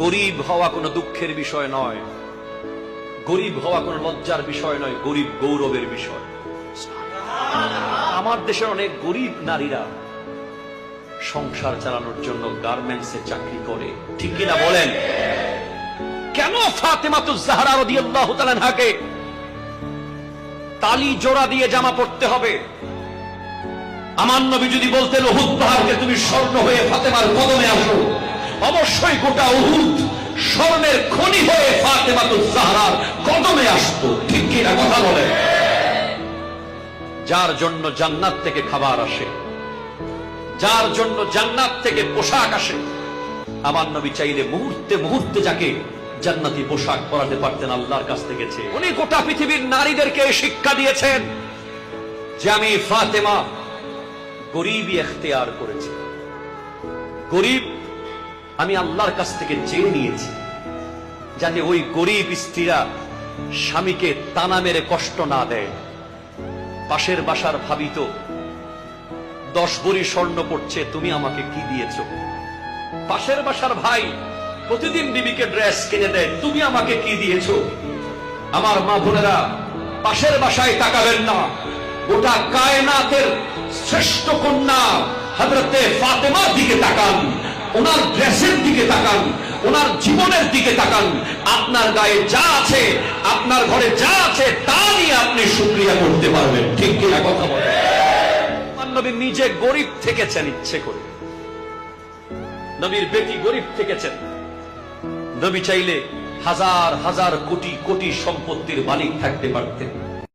গরিব হওয়া কোনো দুঃখের বিষয় নয়, গরিব হওয়া কোনো লজ্জার বিষয় নয়, গরিব গৌরবের বিষয়। আমার দেশের অনেক গরিব নারীরা সংসার চালানোর জন্য গার্মেন্টসে চাকরি করে, ঠিক কিনা বলেন? কেন ফাতেমাতুজ জাহরা রাদিয়াল্লাহু তাআলা আনহাকে তালি জোড়া দিয়ে জামা পড়তে হবে? আমার নবী যদি বলতেন উহুদ পাহাড়কে তুমি স্বর্ণ হয়ে ফাতেমার কদমে আসো, অবশ্যই গোটা উহুদ স্বর্ণের খনি হয়ে ফাতেমাতুজ জাহরার কদমে আসতো, ঠিক কিনা কথা বলে? যার জন্য জান্নাত থেকে খাবার আসে, যার জন্য জান্নাত থেকে পোশাক আসে, আমার নবী চাইলে মুহূর্তে মুহূর্তে যাকে জান্নাতি পোশাক পরাতে পারতেন আল্লাহর কাছ থেকে চেয়ে। উনি গোটা পৃথিবীর নারীদেরকে শিক্ষা দিয়েছেন যে আমি ফাতেমা গরিবই এখতিয়ার করেছি, গরিব আমি আল্লাহর কাছ থেকে চেয়ে নিয়েছি, যাতে ওই গরিব স্ত্রীরা স্বামীকে তানা মেরে কষ্ট না দেয়। পাশের বাসার ভাবি তো 10 ভরি স্বর্ণ পড়ছে, তুমি আমাকে কি দিয়েছ? পাশের বাসার ভাই প্রতিদিন বিবিকে ড্রেস কিনে দেয়, তুমি আমাকে কি দিয়েছ? আমার মা বোনেরা, পাশের বাসায় তাকাবেন না, গোটা কায়নাতের শ্রেষ্ঠ কন্যা হযরতে ফাতেমার দিকে তাকান, ওনার ড্রেসের দিকে তাকান, ওনার জীবনের দিকে তাকান। আপনার গায়ে যা আছে, আপনার ঘরে যা আছে, তা নিয়ে আপনি শুকরিয়া করতে পারবেন, ঠিক কিনা কথা বলেন? নবী নিজে গরিব থেকেছেন ইচ্ছে করে, নবীর বেটি গরিব থেকেছেন। নবী চাইলে হাজার হাজার কোটি কোটি সম্পত্তির মালিক থাকতে পারতেন,